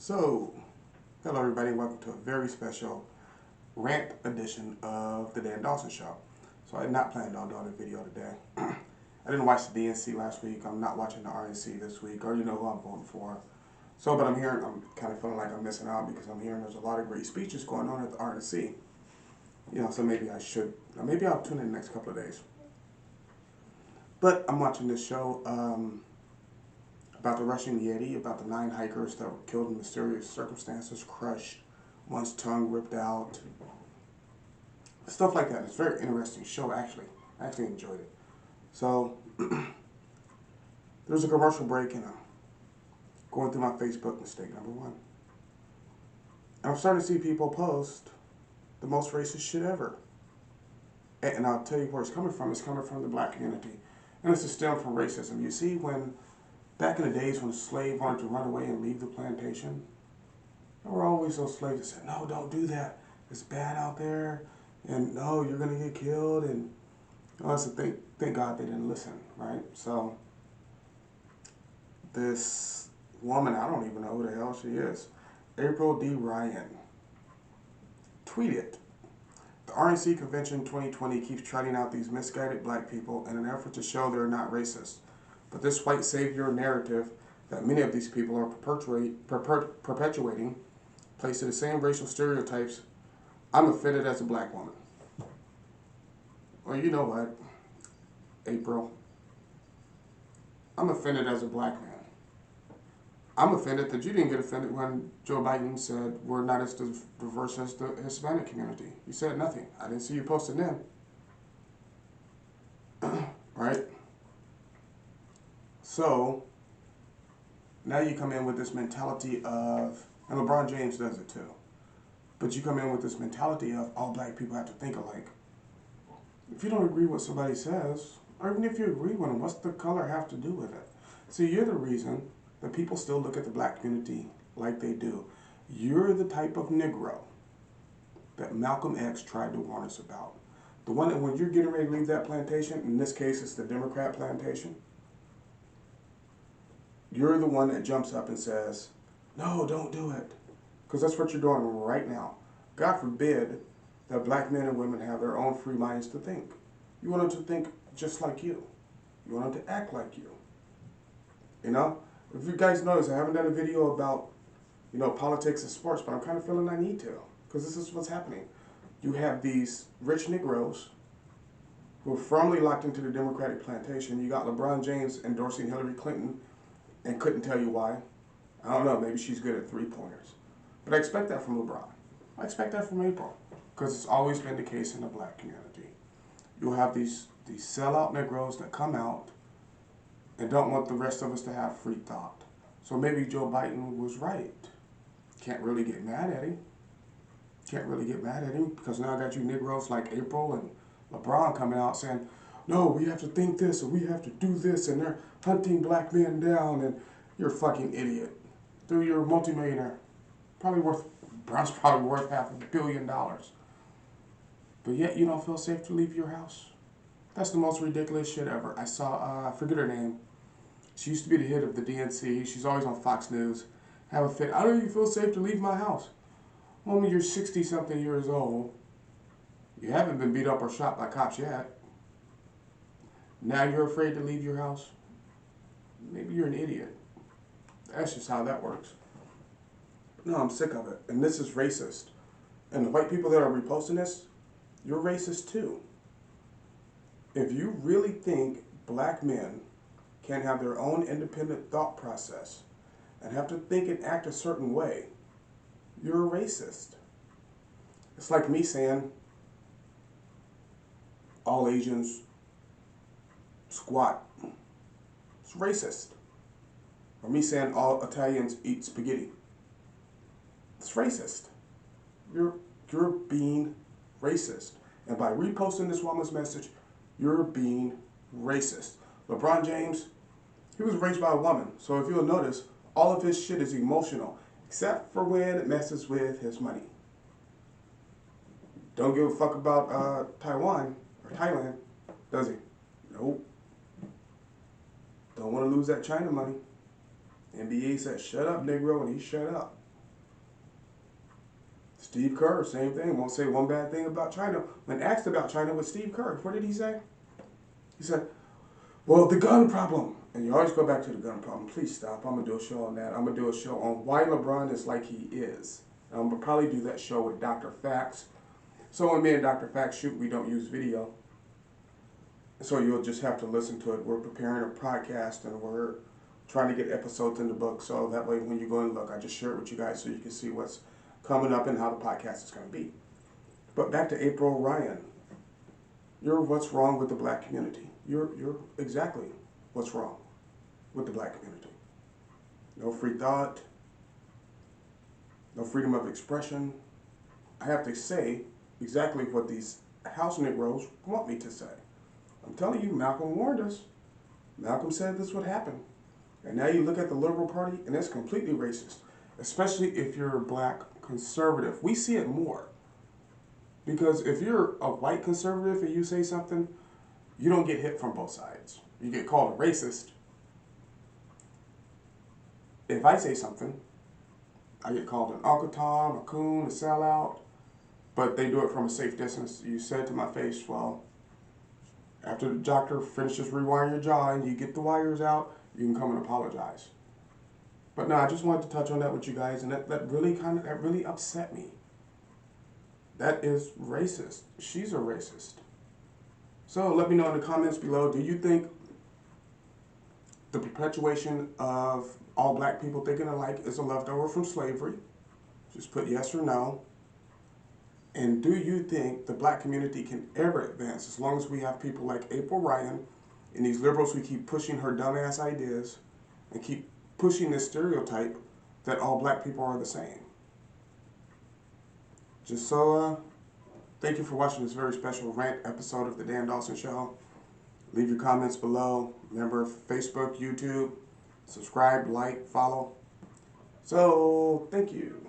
So, hello everybody, welcome to a very special rant edition of the Dan Dawson Show. So I had not planned on doing a video today. I didn't watch the DNC last week. I'm not watching the RNC this week. I already know who I'm voting for. So, but I'm kind of feeling like I'm missing out because I'm hearing there's a lot of great speeches going on at the RNC. So maybe maybe I'll tune in the next couple of days. But I'm watching this show about the Russian Yeti, about the 9 hikers that were killed in mysterious circumstances, crushed, one's tongue ripped out, stuff like that. It's a very interesting show, actually. I actually enjoyed it. So, there's a commercial break, and I'm going through my Facebook, mistake number 1. And I'm starting to see people post the most racist shit ever. And I'll tell you where it's coming from. It's coming from the black community. And it's a stem from racism. You see, back in the days when a slave wanted to run away and leave the plantation, there were always those slaves that said, no, don't do that. It's bad out there. And no, you're going to get killed. And that's the thing. Thank God they didn't listen, right? So this woman, I don't even know who the hell she is, April D. Ryan, tweeted, the RNC Convention 2020 keeps trotting out these misguided black people in an effort to show they're not racist. But this white savior narrative that many of these people are perpetuating plays to the same racial stereotypes. I'm offended as a black woman. Well, you know what, April? I'm offended as a black man. I'm offended that you didn't get offended when Joe Biden said we're not as diverse as the Hispanic community. You said nothing. I didn't see you posting then. Right? So, now you come in with this mentality of, and LeBron James does it too, but you come in with this mentality of all black people have to think alike. If you don't agree with what somebody says, or even if you agree with them, what's the color have to do with it? See, you're the reason that people still look at the black community like they do. You're the type of Negro that Malcolm X tried to warn us about. The one that when you're getting ready to leave that plantation, in this case it's the Democrat plantation, you're the one that jumps up and says, no, don't do it. Because that's what you're doing right now. God forbid that black men and women have their own free minds to think. You want them to think just like you. You want them to act like you. You know? If you guys notice, I haven't done a video about, politics and sports, but I'm kind of feeling I need to. Because this is what's happening. You have these rich Negroes who are firmly locked into the Democratic plantation. You got LeBron James endorsing Hillary Clinton and couldn't tell you why. I don't know, maybe she's good at 3-pointers. But I expect that from LeBron. I expect that from April. Because it's always been the case in the black community. You'll have these sellout Negroes that come out and don't want the rest of us to have free thought. So maybe Joe Biden was right. Can't really get mad at him. Can't really get mad at him because now I got you Negroes like April and LeBron coming out saying, no, we have to think this and we have to do this and they're hunting black men down and you're a fucking idiot. Dude, you're a multimillionaire. Brown's probably worth $500 million. But yet you don't feel safe to leave your house. That's the most ridiculous shit ever. I saw, I forget her name. She used to be the head of the DNC. She's always on Fox News. Have a fit. I don't even feel safe to leave my house. Woman, you're 60-something years old. You haven't been beat up or shot by cops yet. Now you're afraid to leave your house? Maybe you're an idiot. That's just how that works. No, I'm sick of it. And this is racist. And the white people that are reposting this, you're racist too. If you really think black men can have their own independent thought process and have to think and act a certain way, you're a racist. It's like me saying all Asians squat. It's racist. Or me saying all Italians eat spaghetti. It's racist. You're being racist. And by reposting this woman's message, you're being racist. LeBron James, he was raised by a woman. So if you'll notice, all of his shit is emotional. Except for when it messes with his money. Don't give a fuck about Taiwan or Thailand, does he? Nope. Don't want to lose that China money. NBA said, shut up, Negro, and he shut up. Steve Kerr, same thing. Won't say one bad thing about China. When asked about China with Steve Kerr, what did he say? He said, well, the gun problem. And you always go back to the gun problem. Please stop. I'm going to do a show on that. I'm going to do a show on why LeBron is like he is. I'm going to probably do that show with Dr. Fax. So when me and Dr. Fax shoot, we don't use video. So you'll just have to listen to it. We're preparing a podcast and we're trying to get episodes in the book. So that way when you go and look, I just share it with you guys so you can see what's coming up and how the podcast is going to be. But back to April Ryan. You're what's wrong with the black community. You're exactly what's wrong with the black community. No free thought. No freedom of expression. I have to say exactly what these house Negroes want me to say. I'm telling you, Malcolm warned us. Malcolm said this would happen. And now you look at the Liberal Party, and it's completely racist, especially if you're a black conservative. We see it more. Because if you're a white conservative and you say something, you don't get hit from both sides. You get called a racist. If I say something, I get called an Uncle Tom, a coon, a sellout, but they do it from a safe distance. You said to my face, well, after the doctor finishes rewiring your jaw and you get the wires out, you can come and apologize. But no, I just wanted to touch on that with you guys, and that really upset me. That is racist. She's a racist. So let me know in the comments below, do you think the perpetuation of all black people thinking alike is a leftover from slavery? Just put yes or no. And do you think the black community can ever advance as long as we have people like April Ryan and these liberals who keep pushing her dumbass ideas and keep pushing this stereotype that all black people are the same? Just so, thank you for watching this very special rant episode of The Dan Dawson Show. Leave your comments below. Remember, Facebook, YouTube, subscribe, like, follow. So, thank you.